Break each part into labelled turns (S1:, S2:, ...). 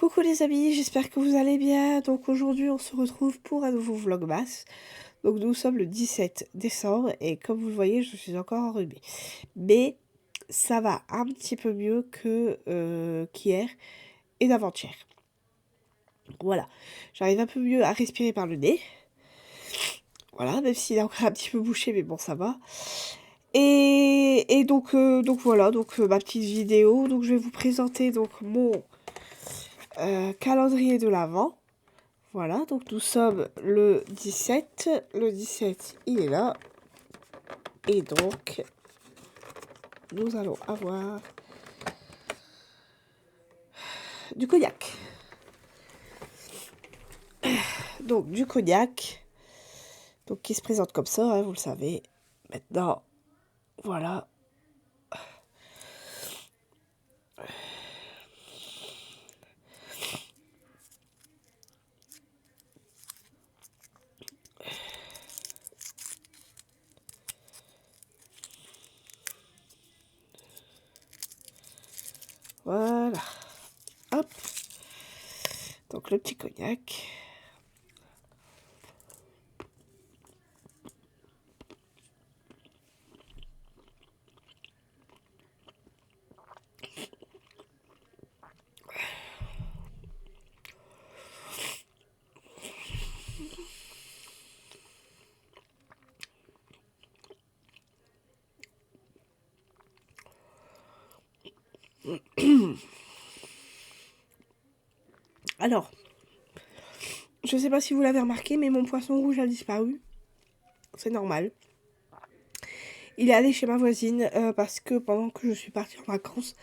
S1: Coucou les amis, j'espère que vous allez bien. Donc aujourd'hui on se retrouve pour un nouveau vlogmas. Donc nous sommes le 17 décembre et comme vous le voyez je suis encore enrhumée. Mais ça va un petit peu mieux que qu'hier et d'avant-hier. Voilà, j'arrive un peu mieux à respirer par le nez. Voilà, même s'il est encore un petit peu bouché mais bon ça va. Et donc voilà, ma petite vidéo. Donc je vais vous présenter donc mon calendrier de l'Avent. Voilà, donc nous sommes le 17. Le 17, il est là. Et donc, nous allons avoir du cognac. Donc, du cognac. Donc, qui se présente comme ça, hein, vous le savez. Maintenant, voilà. Voilà. Hop. Donc, le petit cognac. Alors, je sais pas si vous l'avez remarqué, mais mon poisson rouge a disparu. C'est normal. Il est allé chez ma voisine parce que pendant que je suis partie en vacances,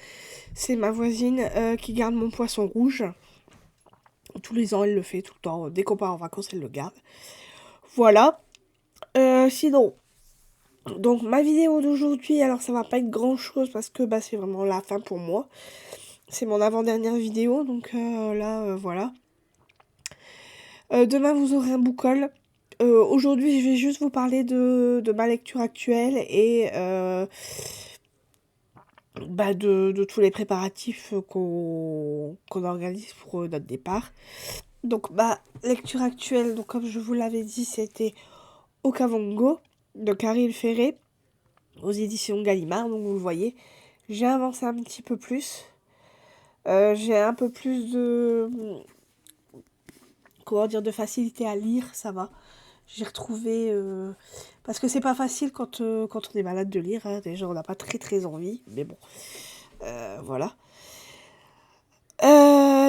S1: c'est ma voisine qui garde mon poisson rouge. Tous les ans, elle le fait tout le temps. Dès qu'on part en vacances, elle le garde. Voilà. Sinon, donc ma vidéo d'aujourd'hui, alors ça va pas être grand chose parce que bah, c'est vraiment la fin pour moi. C'est mon avant-dernière vidéo, donc là, voilà. Demain, vous aurez un book-haul. Aujourd'hui, je vais juste vous parler de ma lecture actuelle et de tous les préparatifs qu'on organise pour notre départ. Donc ma lecture actuelle, donc comme je vous l'avais dit, c'était Okavango de Caril Ferré aux éditions Gallimard, donc vous le voyez. J'ai avancé un petit peu plus. J'ai un peu plus de... Comment dire, de facilité à lire, ça va. J'ai retrouvé... parce que c'est pas facile quand on est malade de lire. Hein. Déjà, on n'a pas très envie. Mais bon, voilà.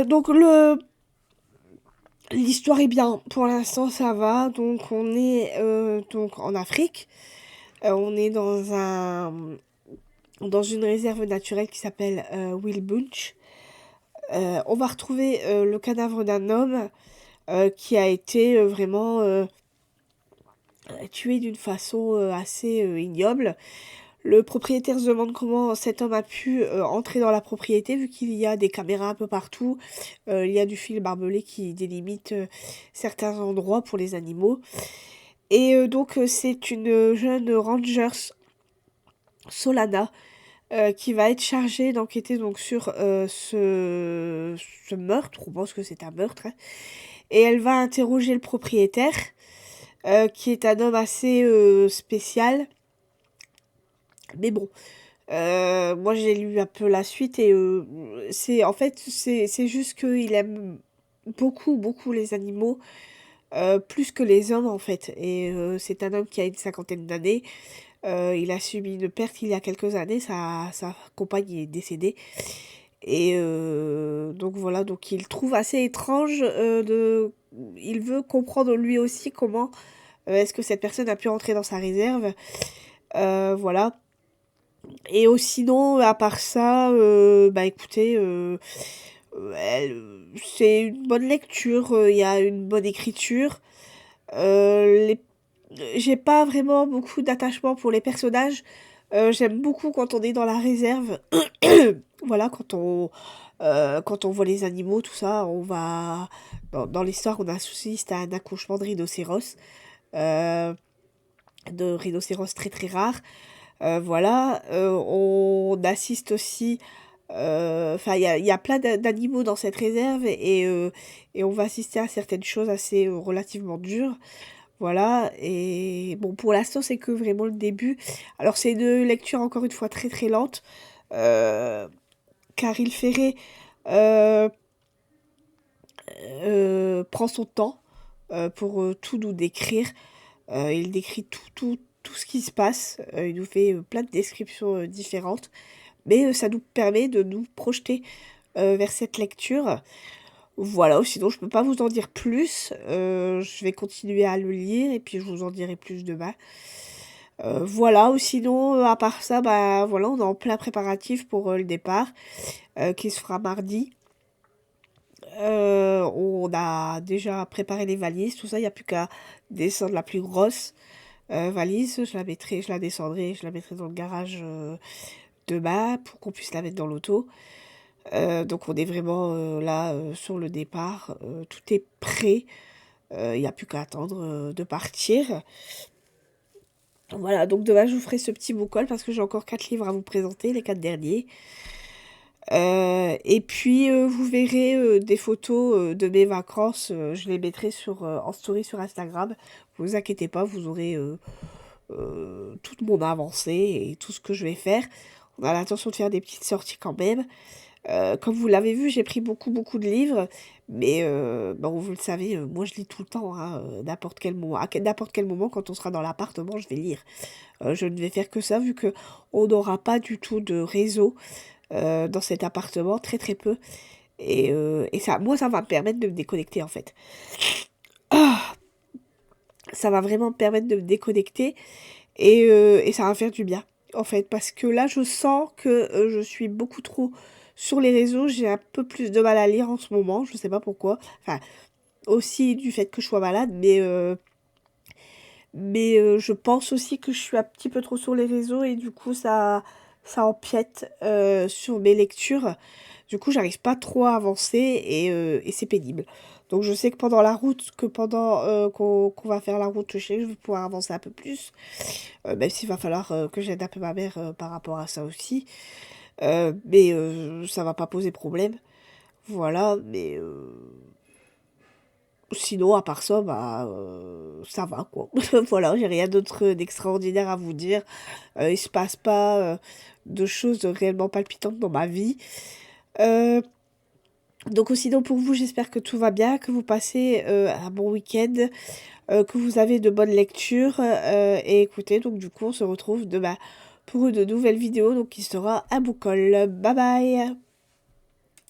S1: Donc, l'histoire est bien. Pour l'instant, ça va. Donc, on est donc en Afrique. On est dans une réserve naturelle qui s'appelle Will Bunch. On va retrouver le cadavre d'un homme qui a été vraiment tué d'une façon assez ignoble. Le propriétaire se demande comment cet homme a pu entrer dans la propriété vu qu'il y a des caméras un peu partout. Il y a du fil barbelé qui délimite certains endroits pour les animaux. Et donc c'est une jeune ranger, Solana, qui va être chargée d'enquêter donc sur ce meurtre. On pense que c'est un meurtre. Hein. Et elle va interroger le propriétaire, qui est un homme assez spécial. Mais bon, moi j'ai lu un peu la suite et c'est juste qu'il aime beaucoup les animaux, plus que les hommes en fait. Et c'est un homme qui a une cinquantaine d'années. Il a subi une perte il y a quelques années, sa compagne est décédée. Et donc voilà, donc il trouve assez étrange il veut comprendre lui aussi comment est-ce que cette personne a pu entrer dans sa réserve. Voilà. Et sinon, à part ça, bah écoutez, c'est une bonne lecture, il y a une bonne écriture. Les J'ai pas vraiment beaucoup d'attachement pour les personnages. J'aime beaucoup quand on est dans la réserve. Voilà, quand on voit les animaux, tout ça, on va... Dans l'histoire, on assiste à un accouchement de rhinocéros. De rhinocéros très rare. Voilà, on assiste aussi Enfin, il y a plein d'animaux dans cette réserve et on va assister à certaines choses assez relativement dures. Voilà, et bon, pour l'instant, c'est que vraiment le début. Alors, c'est une lecture, encore une fois, très très lente, car il Ferré euh, prend son temps pour tout nous décrire. Il décrit tout ce qui se passe. Il nous fait plein de descriptions différentes. Mais ça nous permet de nous projeter vers cette lecture. Voilà, sinon je peux pas vous en dire plus. Je vais continuer à le lire et puis je vous en dirai plus demain. Voilà, ou sinon, à part ça, bah voilà, on est en plein préparatif pour le départ qui se fera mardi. On a déjà préparé les valises, tout ça, il n'y a plus qu'à descendre la plus grosse valise. Je la descendrai, je la mettrai dans le garage demain pour qu'on puisse la mettre dans l'auto. Donc on est vraiment là sur le départ. Tout est prêt. Il n'y a plus qu'à attendre de partir. Voilà, donc demain je vous ferai ce petit book-haul parce que j'ai encore 4 livres à vous présenter, les 4 derniers. Et puis vous verrez des photos de mes vacances. Je les mettrai en story sur Instagram. Vous inquiétez pas, vous aurez toute mon avancée et tout ce que je vais faire. On a l'intention de faire des petites sorties quand même. Comme vous l'avez vu, j'ai pris beaucoup de livres, mais bon, vous le savez, moi je lis tout le temps, hein, n'importe quel moment, à n'importe quel moment, quand on sera dans l'appartement, je vais lire. Je ne vais faire que ça, vu que on n'aura pas du tout de réseau dans cet appartement, très très peu, et ça, moi, ça va me permettre de me déconnecter en fait. Ça va vraiment me permettre de me déconnecter, et ça va faire du bien, en fait, parce que là, je sens que je suis beaucoup trop sur les réseaux, j'ai un peu plus de mal à lire en ce moment, je sais pas pourquoi. Enfin, aussi du fait que je sois malade, mais je pense aussi que je suis un petit peu trop sur les réseaux et du coup, ça empiète sur mes lectures. Du coup, j'arrive pas trop à avancer et c'est pénible. Donc, je sais que pendant la route, pendant qu'on va faire la route, je sais que je vais pouvoir avancer un peu plus. Même s'il va falloir que j'aide un peu ma mère par rapport à ça aussi. Mais ça va pas poser problème. Voilà, mais sinon, à part ça, bah, ça va, quoi. Voilà, j'ai rien d'autre d'extraordinaire à vous dire. Il se passe pas de choses réellement palpitantes dans ma vie. Euh, donc, sinon, pour vous, j'espère que tout va bien, que vous passez un bon week-end, que vous avez de bonnes lectures. Et écoutez, donc du coup, on se retrouve demain pour une nouvelle vidéo, donc qui sera un book haul. Bye bye!